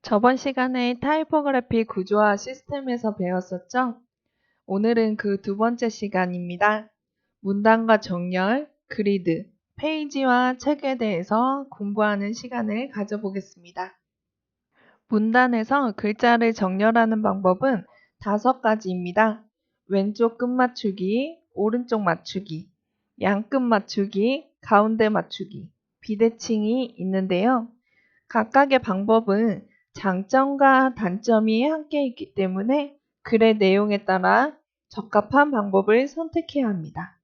저번 시간에 타이포그래피 구조화 시스템에서 배웠었죠? 오늘은 그 두 번째 시간입니다. 문단과 정렬, 그리드, 페이지와 책에 대해서 공부하는 시간을 가져보겠습니다. 문단에서 글자를 정렬하는 방법은 5가지입니다. 왼쪽 끝 맞추기, 오른쪽 맞추기, 양끝 맞추기, 가운데 맞추기, 비대칭이 있는데요. 각각의 방법은 장점과 단점이 함께 있기 때문에 글의 내용에 따라 적합한 방법을 선택해야 합니다.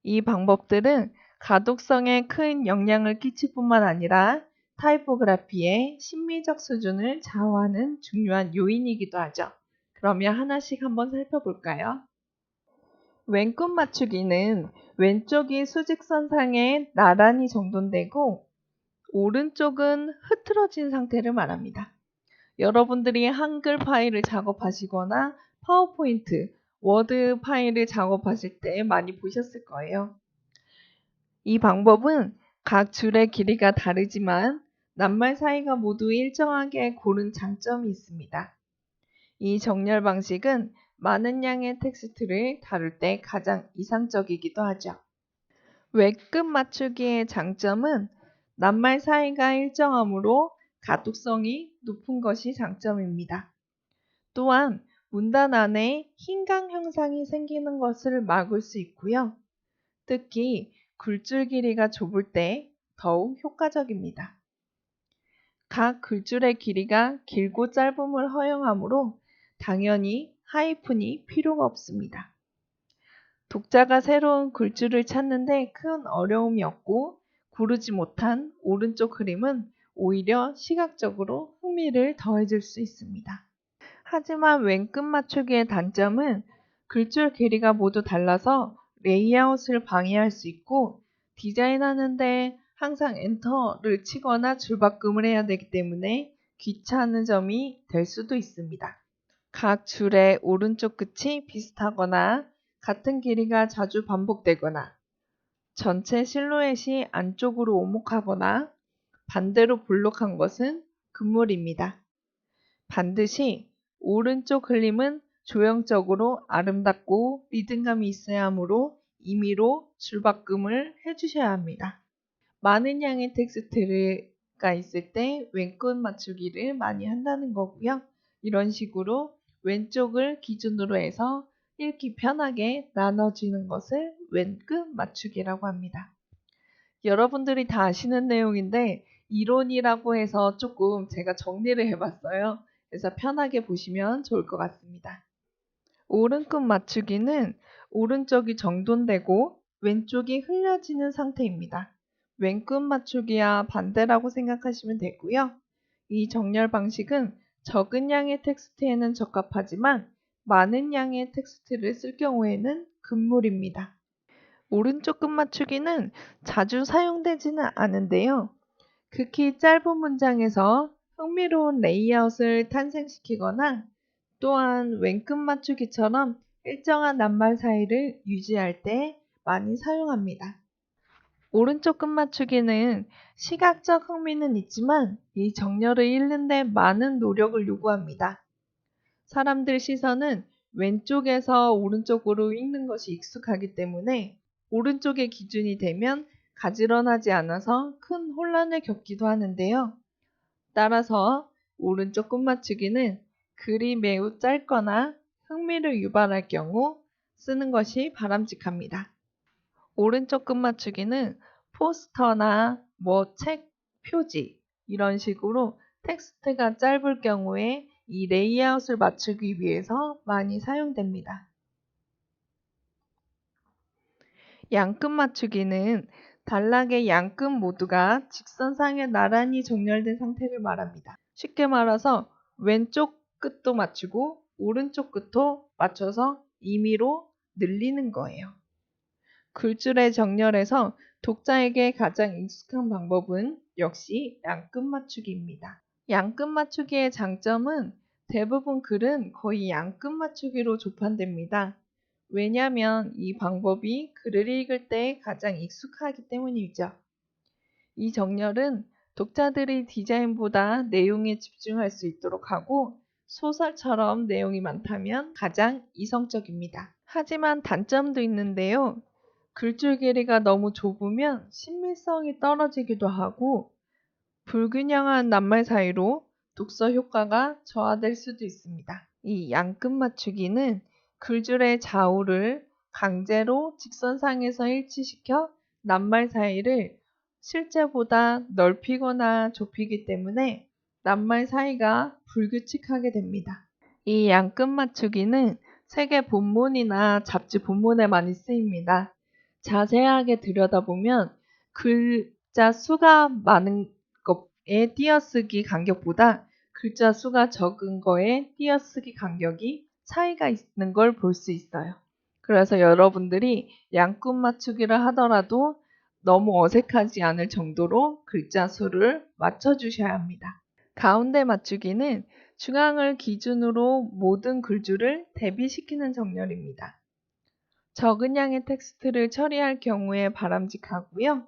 이 방법들은 가독성에 큰 영향을 끼칠 뿐만 아니라 타이포그래피의 심미적 수준을 좌우하는 중요한 요인이기도 하죠. 그러면 하나씩 한번 살펴볼까요? 왼끝 맞추기는 왼쪽이 수직선상에 나란히 정돈되고 오른쪽은 흐트러진 상태를 말합니다. 여러분들이 한글 파일을 작업하시거나 파워포인트, 워드 파일을 작업하실 때 많이 보셨을 거예요. 이 방법은 각 줄의 길이가 다르지만 낱말 사이가 모두 일정하게 고른 장점이 있습니다. 이 정렬 방식은 많은 양의 텍스트를 다룰 때 가장 이상적이기도 하죠. 외끝 맞추기의 장점은 낱말 사이가 일정하므로 가독성이 높은 것이 장점입니다. 또한 문단 안에 흰강 형상이 생기는 것을 막을 수 있고요. 특히 글줄 길이가 좁을 때 더욱 효과적입니다. 각 글줄의 길이가 길고 짧음을 허용하므로 당연히 하이픈이 필요가 없습니다. 독자가 새로운 글줄을 찾는데 큰 어려움이 없고 고르지 못한 오른쪽 그림은 오히려 시각적으로 흥미를 더해줄 수 있습니다. 하지만 왼끝 맞추기의 단점은 글줄 길이가 모두 달라서 레이아웃을 방해할 수 있고 디자인하는데 항상 엔터를 치거나 줄바꿈을 해야 되기 때문에 귀찮은 점이 될 수도 있습니다. 각 줄의 오른쪽 끝이 비슷하거나 같은 길이가 자주 반복되거나 전체 실루엣이 안쪽으로 오목하거나 반대로 볼록한 것은 금물입니다. 반드시 오른쪽 그림은 조형적으로 아름답고 리듬감이 있어야 하므로 임의로 줄바꿈을 해주셔야 합니다. 많은 양의 텍스트가 있을 때 왼끝 맞추기를 많이 한다는 거고요. 이런 식으로 왼쪽을 기준으로 해서 읽기 편하게 나눠주는 것을 왼끝 맞추기라고 합니다. 여러분들이 다 아시는 내용인데 이론이라고 해서 조금 제가 정리를 해봤어요. 그래서 편하게 보시면 좋을 것 같습니다. 오른끝 맞추기는 오른쪽이 정돈되고 왼쪽이 흘려지는 상태입니다. 왼끝 맞추기와 반대라고 생각하시면 되고요. 이 정렬 방식은 적은 양의 텍스트에는 적합하지만 많은 양의 텍스트를 쓸 경우에는 금물입니다. 오른쪽 끝 맞추기는 자주 사용되지는 않은데요. 극히 짧은 문장에서 흥미로운 레이아웃을 탄생시키거나 또한 왼끝 맞추기처럼 일정한 낱말 사이를 유지할 때 많이 사용합니다. 오른쪽 끝 맞추기는 시각적 흥미는 있지만 이 정렬을 읽는 데 많은 노력을 요구합니다. 사람들 시선은 왼쪽에서 오른쪽으로 읽는 것이 익숙하기 때문에 오른쪽의 기준이 되면 가지런하지 않아서 큰 혼란을 겪기도 하는데요. 따라서 오른쪽 끝 맞추기는 글이 매우 짧거나 흥미를 유발할 경우 쓰는 것이 바람직합니다. 오른쪽 끝 맞추기는 포스터나 책 표지 이런 식으로 텍스트가 짧을 경우에 이 레이아웃을 맞추기 위해서 많이 사용됩니다. 양끝 맞추기는 단락의 양끝 모두가 직선상에 나란히 정렬된 상태를 말합니다. 쉽게 말해서 왼쪽 끝도 맞추고 오른쪽 끝도 맞춰서 임의로 늘리는 거예요. 글줄의 정렬에서 독자에게 가장 익숙한 방법은 역시 양끝 맞추기입니다. 양끝 맞추기의 장점은 대부분 글은 거의 양끝 맞추기로 조판됩니다. 왜냐하면 이 방법이 글을 읽을 때 가장 익숙하기 때문이죠. 이 정렬은 독자들이 디자인보다 내용에 집중할 수 있도록 하고 소설처럼 내용이 많다면 가장 이성적입니다. 하지만 단점도 있는데요. 글줄 길이가 너무 좁으면 신미성이 떨어지기도 하고 불균형한 낱말 사이로 독서 효과가 저하될 수도 있습니다. 이 양끝 맞추기는 글줄의 좌우를 강제로 직선상에서 일치시켜 낱말 사이를 실제보다 넓히거나 좁히기 때문에 낱말 사이가 불규칙하게 됩니다. 이 양끝 맞추기는 책의 본문이나 잡지 본문에 많이 쓰입니다. 자세하게 들여다보면 글자 수가 많은 것의 띄어쓰기 간격보다 글자 수가 적은 거의 띄어쓰기 간격이 차이가 있는 걸 볼 수 있어요. 그래서 여러분들이 양끝 맞추기를 하더라도 너무 어색하지 않을 정도로 글자 수를 맞춰주셔야 합니다. 가운데 맞추기는 중앙을 기준으로 모든 글줄을 대비시키는 정렬입니다. 적은 양의 텍스트를 처리할 경우에 바람직하고요.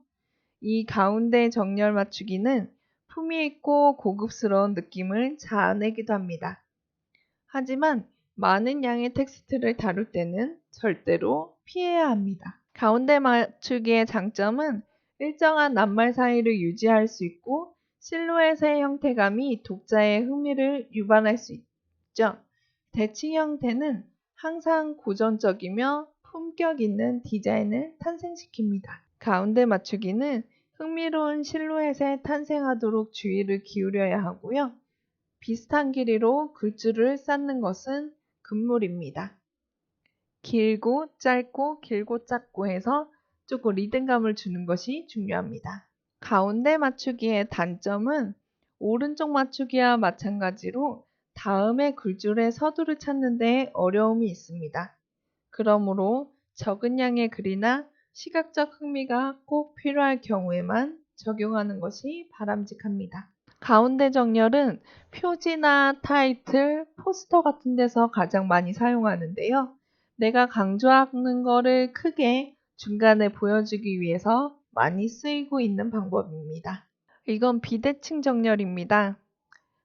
이 가운데 정렬 맞추기는 품위 있고 고급스러운 느낌을 자아내기도 합니다. 하지만 많은 양의 텍스트를 다룰 때는 절대로 피해야 합니다. 가운데 맞추기의 장점은 일정한 낱말 사이를 유지할 수 있고 실루엣의 형태감이 독자의 흥미를 유발할 수 있죠. 대칭 형태는 항상 고전적이며 품격 있는 디자인을 탄생시킵니다. 가운데 맞추기는 흥미로운 실루엣에 탄생하도록 주의를 기울여야 하고요. 비슷한 길이로 글줄을 쌓는 것은 금물입니다. 길고 짧고 길고 짧고 해서 조금 리듬감을 주는 것이 중요합니다. 가운데 맞추기의 단점은 오른쪽 맞추기와 마찬가지로 다음의 글줄의 서두를 찾는 데 어려움이 있습니다. 그러므로 적은 양의 글이나 시각적 흥미가 꼭 필요할 경우에만 적용하는 것이 바람직합니다. 가운데 정렬은 표지나 타이틀, 포스터 같은 데서 가장 많이 사용하는데요. 내가 강조하는 거를 크게 중간에 보여주기 위해서 많이 쓰이고 있는 방법입니다. 이건 비대칭 정렬입니다.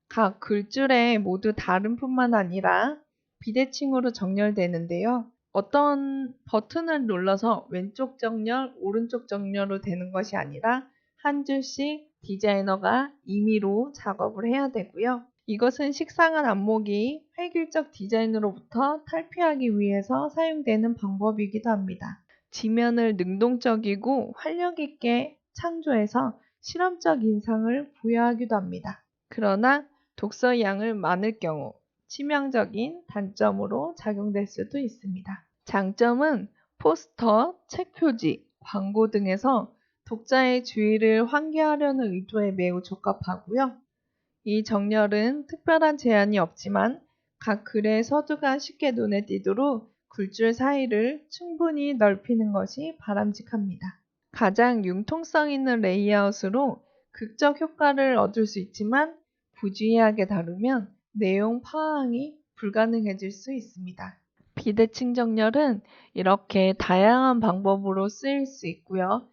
각 글줄에 모두 다른 뿐만 아니라 비대칭으로 정렬되는데요. 어떤 버튼을 눌러서 왼쪽 정렬, 오른쪽 정렬로 되는 것이 아니라 한 줄씩 디자이너가 임의로 작업을 해야 되고요. 이것은 식상한 안목이 획일적 디자인으로부터 탈피하기 위해서 사용되는 방법이기도 합니다. 지면을 능동적이고 활력 있게 창조해서 실험적 인상을 부여하기도 합니다. 그러나 독서 양을 많을 경우 치명적인 단점으로 작용될 수도 있습니다. 장점은 포스터, 책 표지, 광고 등에서 독자의 주의를 환기하려는 의도에 매우 적합하고요. 이 정렬은 특별한 제한이 없지만 각 글의 서두가 쉽게 눈에 띄도록 글줄 사이를 충분히 넓히는 것이 바람직합니다. 가장 융통성 있는 레이아웃으로 극적 효과를 얻을 수 있지만 부주의하게 다루면 내용 파악이 불가능해질 수 있습니다. 비대칭 정렬은 이렇게 다양한 방법으로 쓰일 수 있고요.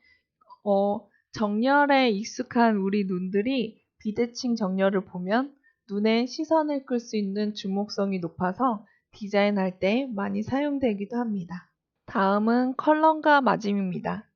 정렬에 익숙한 우리 눈들이 비대칭 정렬을 보면 눈에 시선을 끌 수 있는 주목성이 높아서 디자인할 때 많이 사용되기도 합니다. 다음은 컬럼과 마짐입니다.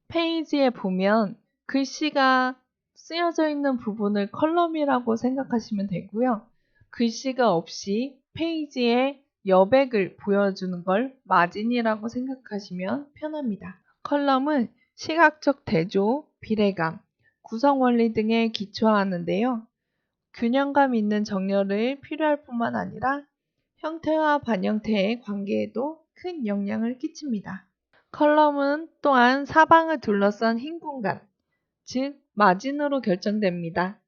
페이지에 보면 글씨가 쓰여져 있는 부분을 컬럼이라고 생각하시면 되고요. 글씨가 없이 페이지에 여백을 보여주는 걸 마진이라고 생각하시면 편합니다. 컬럼은 시각적 대조, 비례감, 구성 원리 등에 기초하는데요. 균형감 있는 정렬을 필요할 뿐만 아니라 형태와 반형태의 관계에도 큰 영향을 끼칩니다. 컬럼은 또한 사방을 둘러싼 흰 공간, 즉 마진으로 결정됩니다.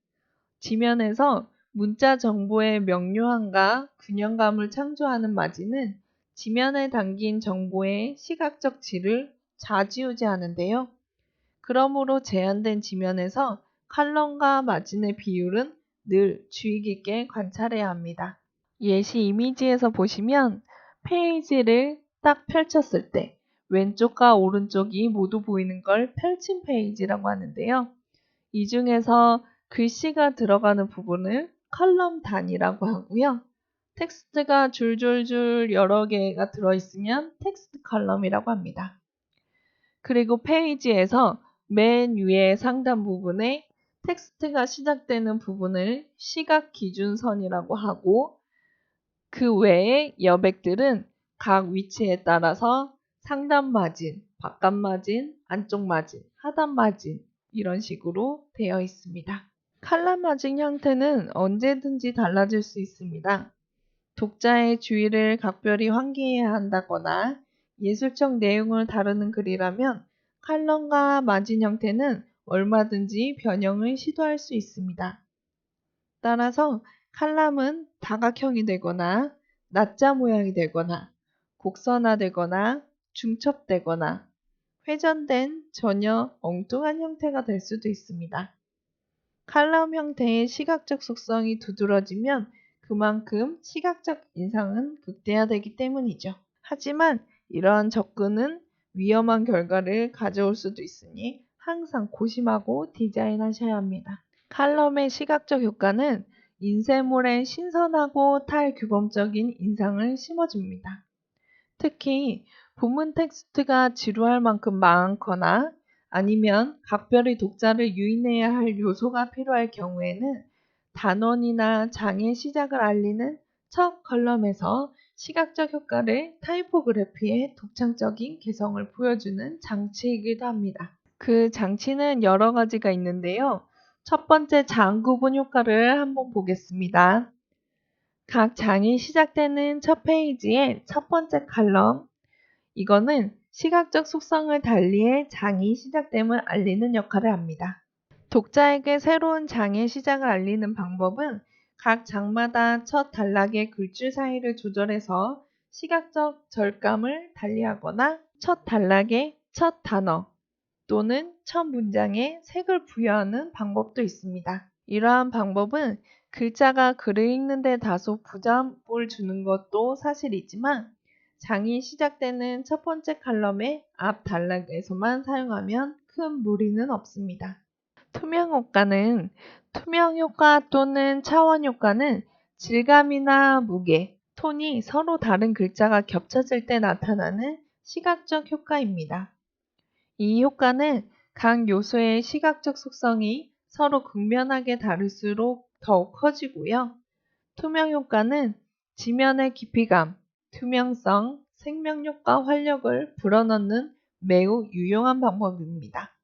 지면에서 문자 정보의 명료함과 균형감을 창조하는 마진은 지면에 담긴 정보의 시각적 질을 좌지우지하는데요. 그러므로 제한된 지면에서 컬럼과 마진의 비율은 늘 주의 깊게 관찰해야 합니다. 예시 이미지에서 보시면 페이지를 딱 펼쳤을 때 왼쪽과 오른쪽이 모두 보이는 걸 펼친 페이지라고 하는데요. 이 중에서 글씨가 들어가는 부분을 컬럼 단위라고 하고요. 텍스트가 줄줄줄 여러 개가 들어있으면 텍스트 컬럼이라고 합니다. 그리고 페이지에서 맨 위에 상단 부분에 텍스트가 시작되는 부분을 시각 기준선이라고 하고 그 외의 여백들은 각 위치에 따라서 상단 마진, 바깥 마진, 안쪽 마진, 하단 마진 이런 식으로 되어 있습니다. 칼럼 마진 형태는 언제든지 달라질 수 있습니다. 독자의 주의를 각별히 환기해야 한다거나 예술적 내용을 다루는 글이라면 칼럼과 마진 형태는 얼마든지 변형을 시도할 수 있습니다. 따라서 칼럼은 다각형이 되거나 낮자 모양이 되거나 곡선화되거나 중첩되거나 회전된 전혀 엉뚱한 형태가 될 수도 있습니다. 칼럼 형태의 시각적 속성이 두드러지면 그만큼 시각적 인상은 극대화되기 때문이죠. 하지만 이러한 접근은 위험한 결과를 가져올 수도 있으니 항상 고심하고 디자인하셔야 합니다. 칼럼의 시각적 효과는 인쇄물에 신선하고 탈규범적인 인상을 심어줍니다. 특히 본문 텍스트가 지루할 만큼 많거나 아니면 각별히 독자를 유인해야 할 요소가 필요할 경우에는 단원이나 장의 시작을 알리는 첫 컬럼에서 시각적 효과를 타이포그래피의 독창적인 개성을 보여주는 장치이기도 합니다. 그 장치는 여러 가지가 있는데요. 첫 번째 장 구분 효과를 한번 보겠습니다. 각 장이 시작되는 첫 페이지의 첫 번째 칼럼, 이거는 시각적 속성을 달리해 장이 시작됨을 알리는 역할을 합니다. 독자에게 새로운 장의 시작을 알리는 방법은 각 장마다 첫 단락의 글줄 사이를 조절해서 시각적 절감을 달리하거나 첫 단락의 첫 단어 또는 첫 문장에 색을 부여하는 방법도 있습니다. 이러한 방법은 글자가 글을 읽는 데 다소 부담을 주는 것도 사실이지만 장이 시작되는 첫 번째 칼럼의 앞 단락에서만 사용하면 큰 무리는 없습니다. 투명 효과 또는 차원 효과는 질감이나 무게, 톤이 서로 다른 글자가 겹쳐질 때 나타나는 시각적 효과입니다. 이 효과는 각 요소의 시각적 속성이 서로 극명하게 다를수록 더욱 커지고요. 투명 효과는 지면의 깊이감, 투명성, 생명력과 활력을 불어넣는 매우 유용한 방법입니다.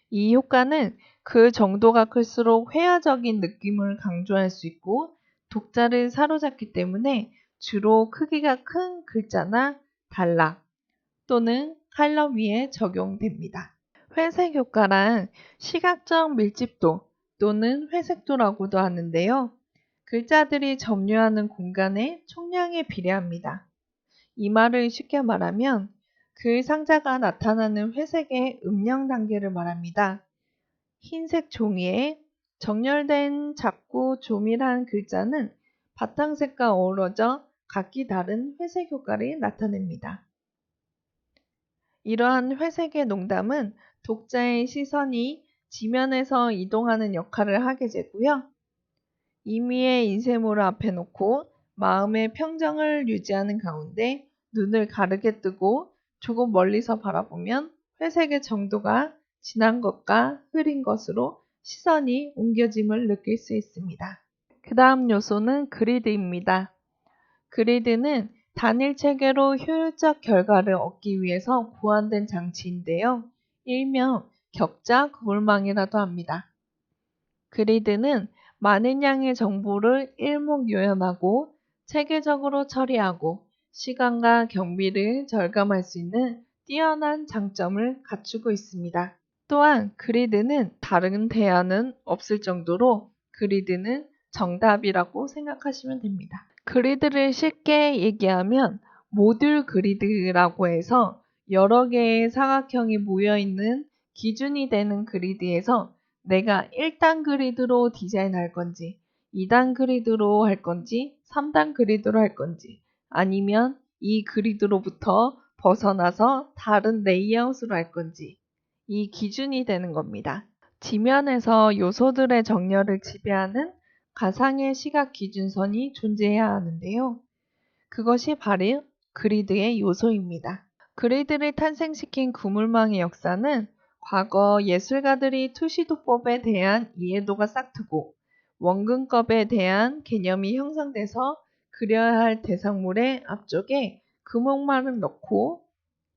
이 효과는 그 정도가 클수록 회화적인 느낌을 강조할 수 있고 독자를 사로잡기 때문에 주로 크기가 큰 글자나 단락 또는 칼럼 위에 적용됩니다. 회색 효과란 시각적 밀집도 또는 회색도라고도 하는데요. 글자들이 점유하는 공간의 총량에 비례합니다. 이 말을 쉽게 말하면 글 상자가 나타나는 회색의 음영 단계를 말합니다. 흰색 종이에 정렬된 작고 조밀한 글자는 바탕색과 어우러져 각기 다른 회색 효과를 나타냅니다. 이러한 회색의 농담은 독자의 시선이 지면에서 이동하는 역할을 하게 되고요. 임의의 인쇄물을 앞에 놓고 마음의 평정을 유지하는 가운데 눈을 가르게 뜨고 조금 멀리서 바라보면 회색의 정도가 진한 것과 흐린 것으로 시선이 옮겨짐을 느낄 수 있습니다. 그 다음 요소는 그리드입니다. 그리드는 단일 체계로 효율적 결과를 얻기 위해서 고안된 장치인데요. 일명 격자 구불망이라도 합니다. 그리드는 많은 양의 정보를 일목요연하고 체계적으로 처리하고 시간과 경비를 절감할 수 있는 뛰어난 장점을 갖추고 있습니다. 또한 그리드는 다른 대안은 없을 정도로 그리드는 정답이라고 생각하시면 됩니다. 그리드를 쉽게 얘기하면 모듈 그리드라고 해서 여러 개의 사각형이 모여있는 기준이 되는 그리드에서 내가 1단 그리드로 디자인할 건지 2단 그리드로 할 건지 3단 그리드로 할 건지 아니면 이 그리드로부터 벗어나서 다른 레이아웃으로 할 건지 이 기준이 되는 겁니다. 지면에서 요소들의 정렬을 지배하는 가상의 시각 기준선이 존재해야 하는데요. 그것이 바로 그리드의 요소입니다. 그리드를 탄생시킨 구물망의 역사는 과거 예술가들이 투시도법에 대한 이해도가 싹트고 원근법에 대한 개념이 형성돼서 그려야 할 대상물의 앞쪽에 금옥망을 넣고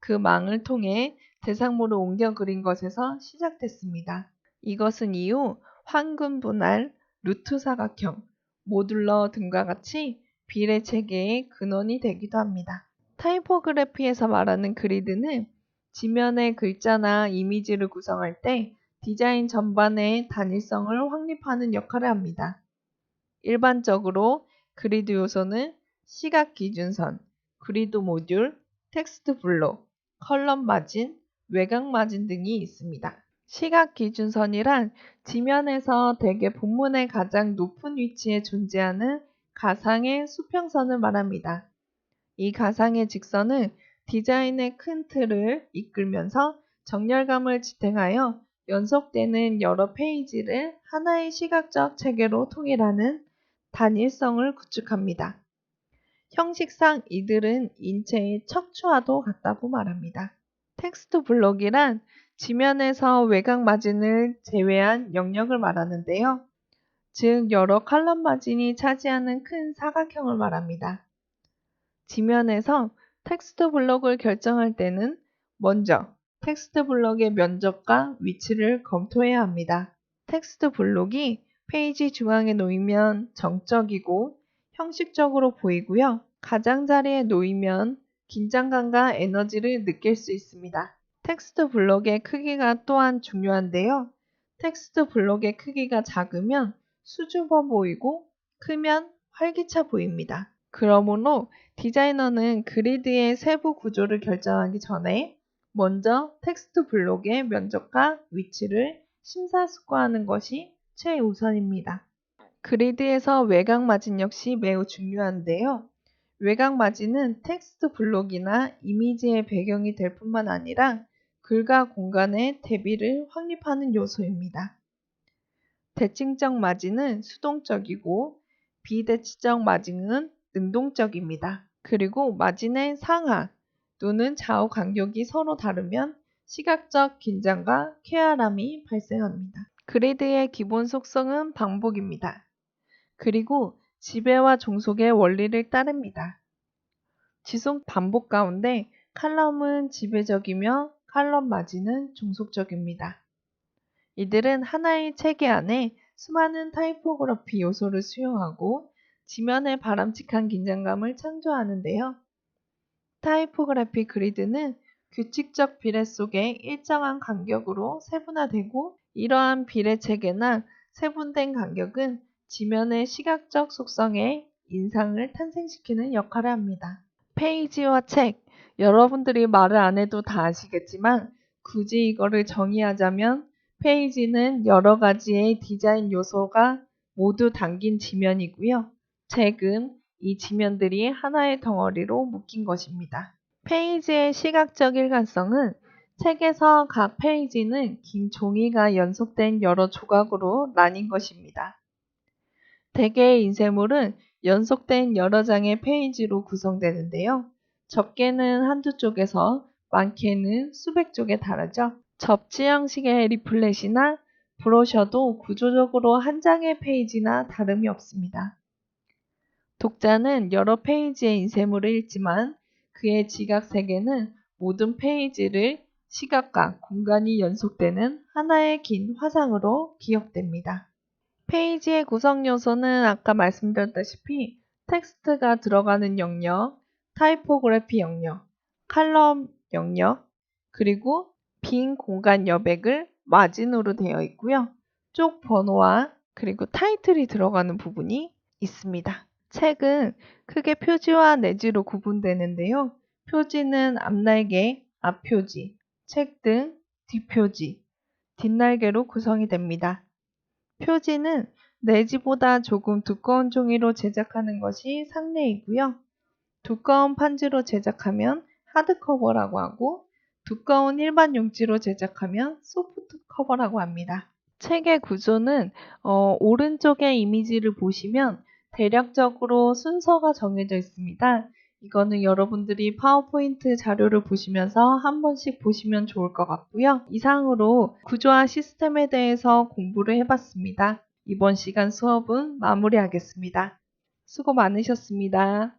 그 망을 통해 대상물을 옮겨 그린 것에서 시작됐습니다. 이것은 이후 황금 분할, 루트 사각형, 모듈러 등과 같이 비례 체계의 근원이 되기도 합니다. 타이포그래피에서 말하는 그리드는 지면의 글자나 이미지를 구성할 때 디자인 전반의 단일성을 확립하는 역할을 합니다. 일반적으로 그리드 요소는 시각 기준선, 그리드 모듈, 텍스트 블록, 컬럼 마진, 외곽 마진 등이 있습니다. 시각 기준선이란 지면에서 대개 본문의 가장 높은 위치에 존재하는 가상의 수평선을 말합니다. 이 가상의 직선은 디자인의 큰 틀을 이끌면서 정렬감을 지탱하여 연속되는 여러 페이지를 하나의 시각적 체계로 통일하는 단일성을 구축합니다. 형식상 이들은 인체의 척추와도 같다고 말합니다. 텍스트 블록이란 지면에서 외곽 마진을 제외한 영역을 말하는데요. 즉 여러 칼럼 마진이 차지하는 큰 사각형을 말합니다. 지면에서 텍스트 블록을 결정할 때는 먼저 텍스트 블록의 면적과 위치를 검토해야 합니다. 텍스트 블록이 페이지 중앙에 놓이면 정적이고 형식적으로 보이고요. 가장자리에 놓이면 긴장감과 에너지를 느낄 수 있습니다. 텍스트 블록의 크기가 또한 중요한데요. 텍스트 블록의 크기가 작으면 수줍어 보이고 크면 활기차 보입니다. 그러므로 디자이너는 그리드의 세부 구조를 결정하기 전에 먼저 텍스트 블록의 면적과 위치를 심사숙고하는 것이 최우선입니다. 그리드에서 외곽 마진 역시 매우 중요한데요. 외곽 마진은 텍스트 블록이나 이미지의 배경이 될 뿐만 아니라 글과 공간의 대비를 확립하는 요소입니다. 대칭적 마진은 수동적이고 비대칭적 마진은 능동적입니다. 그리고 마진의 상하 또는 좌우 간격이 서로 다르면 시각적 긴장과 쾌활함이 발생합니다. 그리드의 기본 속성은 반복입니다. 그리고 지배와 종속의 원리를 따릅니다. 지속 반복 가운데 칼럼은 지배적이며 칼럼 마진은 종속적입니다. 이들은 하나의 체계 안에 수많은 타이포그래피 요소를 수용하고 지면에 바람직한 긴장감을 창조하는데요. 타이포그래피 그리드는 규칙적 비례 속에 일정한 간격으로 세분화되고 이러한 비례 체계나 세분된 간격은 지면의 시각적 속성에 인상을 탄생시키는 역할을 합니다. 페이지와 책, 여러분들이 말을 안 해도 다 아시겠지만 굳이 이거를 정의하자면 페이지는 여러 가지의 디자인 요소가 모두 담긴 지면이고요. 책은 이 지면들이 하나의 덩어리로 묶인 것입니다. 페이지의 시각적 일관성은 책에서 각 페이지는 긴 종이가 연속된 여러 조각으로 나뉜 것입니다. 대개의 인쇄물은 연속된 여러 장의 페이지로 구성되는데요. 적게는 한두 쪽에서 많게는 수백 쪽에 달하죠. 접지 형식의 리플렛이나 브로셔도 구조적으로 한 장의 페이지나 다름이 없습니다. 독자는 여러 페이지의 인쇄물을 읽지만 그의 지각 세계는 모든 페이지를 시각과 공간이 연속되는 하나의 긴 화상으로 기억됩니다. 페이지의 구성 요소는 아까 말씀드렸다시피 텍스트가 들어가는 영역, 타이포그래피 영역, 칼럼 영역, 그리고 빈 공간 여백을 마진으로 되어 있고요. 쪽 번호와 그리고 타이틀이 들어가는 부분이 있습니다. 책은 크게 표지와 내지로 구분되는데요. 표지는 앞날개, 앞표지, 책등, 뒷표지, 뒷날개로 구성이 됩니다. 표지는 내지보다 조금 두꺼운 종이로 제작하는 것이 상례이고요. 두꺼운 판지로 제작하면 하드커버라고 하고 두꺼운 일반 용지로 제작하면 소프트 커버라고 합니다. 책의 구조는 오른쪽의 이미지를 보시면 대략적으로 순서가 정해져 있습니다. 이거는 여러분들이 파워포인트 자료를 보시면서 한 번씩 보시면 좋을 것 같고요. 이상으로 구조화 시스템에 대해서 공부를 해봤습니다. 이번 시간 수업은 마무리하겠습니다. 수고 많으셨습니다.